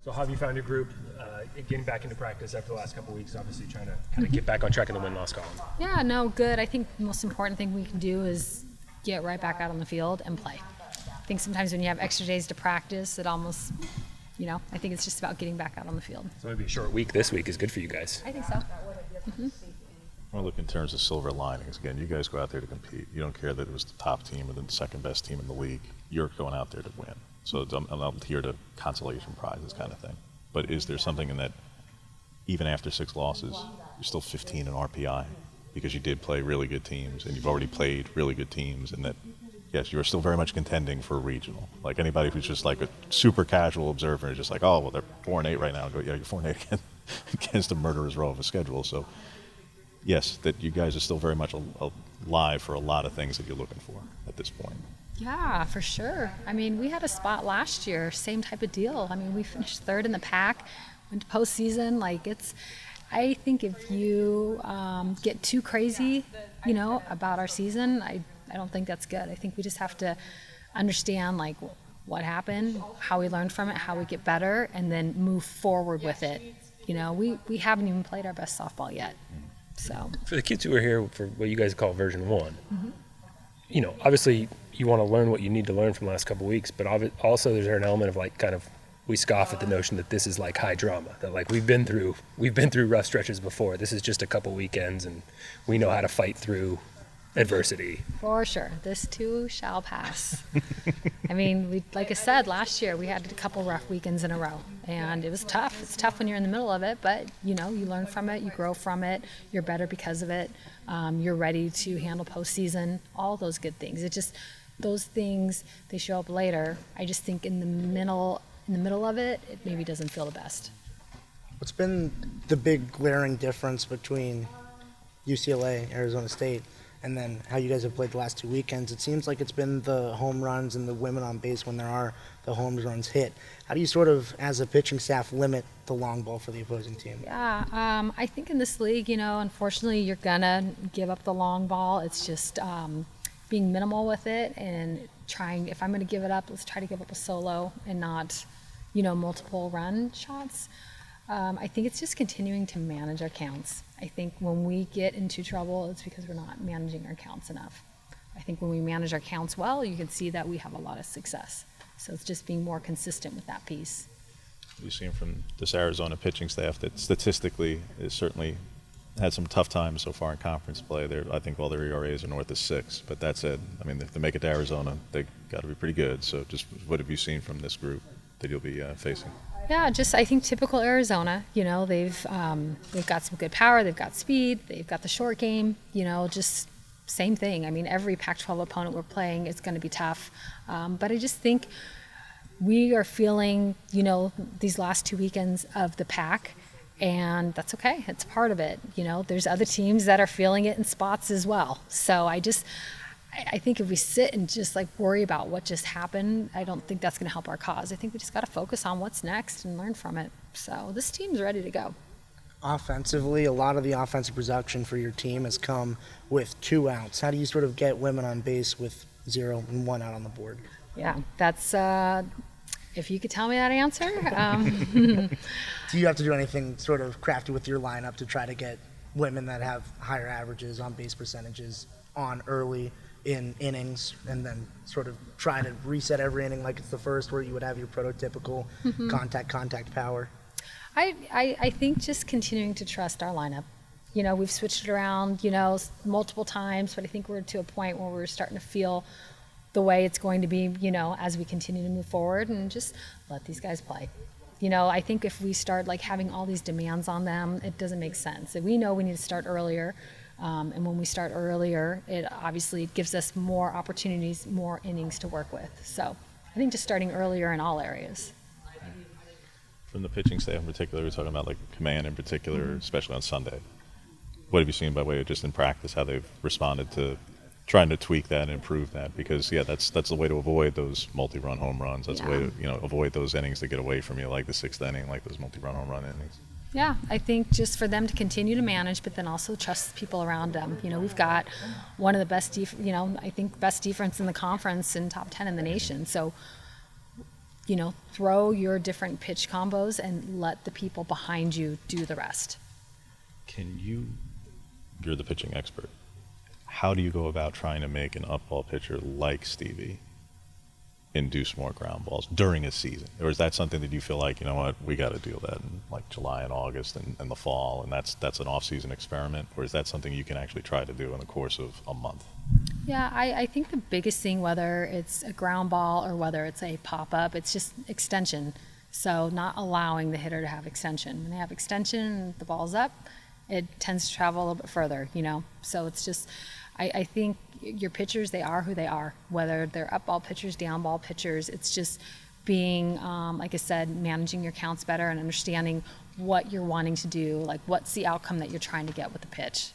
So how have you found your group getting back into practice after the last couple of weeks, obviously trying to kind of get back on track in the win-loss column? Yeah, no, good. I think the most important thing we can do is get right back out on the field and play. I think sometimes when you have extra days to practice, it almost, I think it's just about getting back out on the field. So maybe a short week this week is good for you guys. I think so. Mm-hmm. Well, look, in terms of silver linings, again, you guys go out there to compete. You don't care that it was the top team or the second best team in the league. You're going out there to win. So I'm not here to consolation prizes kind of thing. But is there something in that, even after 6 losses, you're still 15 in RPI because you did play really good teams and you've already played really good teams, and that, yes, you're still very much contending for a regional. Like anybody who's just like a super casual observer is just like, oh, well, they're 4-8 right now. And go, yeah, you're 4-8 against a murderer's row of a schedule. So, yes, that you guys are still very much alive for a lot of things that you're looking for at this point. Yeah, for sure. I mean, we had a spot last year, same type of deal. I mean, we finished 3rd in the pack, went to postseason. I think if you get too crazy, about our season, I don't think that's good. I think we just have to understand, what happened, how we learned from it, how we get better, and then move forward with it. We haven't even played our best softball yet. So for the kids who are here for what you guys call version 1, obviously you want to learn what you need to learn from the last couple of weeks, but also there's an element of we scoff at the notion that this is like high drama, that we've been through rough stretches before. This is just a couple weekends and we know how to fight through adversity. For sure. This too shall pass. I mean, like I said, last year we had a couple rough weekends in a row, and it was tough. It's tough when you're in the middle of it, but, you learn from it, you grow from it, you're better because of it, you're ready to handle postseason, all those good things. It just, those things, they show up later. I just think in the middle of it, it maybe doesn't feel the best. What's been the big glaring difference between UCLA, Arizona State, and then how you guys have played the last 2 weekends? It seems like it's been the home runs and the women on base when there are the home runs hit. How do you sort of, as a pitching staff, limit the long ball for the opposing team? Yeah, I think in this league, unfortunately, you're going to give up the long ball. It's just being minimal with it and trying, if I'm going to give it up, let's try to give up a solo and not, multiple run shots. I think it's just continuing to manage our counts. I think when we get into trouble, it's because we're not managing our counts enough. I think when we manage our counts well, you can see that we have a lot of success. So it's just being more consistent with that piece. We've seen from this Arizona pitching staff that statistically is certainly had some tough times so far in conference play. I think all their ERAs are north of 6. But that said, I mean, if they make it to Arizona, they got to be pretty good. So just what have you seen from this group that you'll be facing? Yeah, just I think typical Arizona. They've got some good power, they've got speed, they've got the short game. Just same thing. I mean, every Pac-12 opponent we're playing is going to be tough. But I just think we are feeling, these last 2 weekends of the pack, and that's okay. It's part of it. There's other teams that are feeling it in spots as well. So I think if we sit and just worry about what just happened, I don't think that's going to help our cause. I think we just got to focus on what's next and learn from it. So this team's ready to go. Offensively, a lot of the offensive production for your team has come with 2 outs. How do you sort of get women on base with 0 and 1 out on the board? Yeah, that's if you could tell me that answer. Do you have to do anything sort of crafty with your lineup to try to get women that have higher averages on base percentages on early in innings, and then sort of try to reset every inning like it's the first, where you would have your prototypical contact power? I think just continuing to trust our lineup. We've switched it around, multiple times, but I think we're to a point where we're starting to feel the way it's going to be, as we continue to move forward, and just let these guys play. I think if we start having all these demands on them, it doesn't make sense. We know we need to start earlier. And when we start earlier, it obviously gives us more opportunities, more innings to work with. So I think just starting earlier in all areas. From the pitching staff in particular, we're talking about command in particular, especially on Sunday. What have you seen by way of just in practice, how they've responded to trying to tweak that and improve that? Because, that's the way to avoid those multi-run home runs. That's the way to avoid those innings that get away from you, like the 6th inning, like those multi-run home run innings. Yeah, I think just for them to continue to manage, but then also trust the people around them. We've got one of the best, I think best defense in the conference and top 10 in the nation. So, throw your different pitch combos and let the people behind you do the rest. You're the pitching expert. How do you go about trying to make an up-ball pitcher like Stevie induce more ground balls during a season? Or is that something that you feel like, you know what, we got to do that in like July and August and the fall, and that's an off-season experiment? Or is that something you can actually try to do in the course of a month? Yeah, I think the biggest thing, whether it's a ground ball or whether it's a pop-up, it's just extension. So not allowing the hitter to have extension. When they have extension, the ball's up, it tends to travel a little bit further, So it's just, I think your pitchers, they are who they are, whether they're up ball pitchers, down ball pitchers. It's just being, like I said, managing your counts better and understanding what you're wanting to do, like what's the outcome that you're trying to get with the pitch.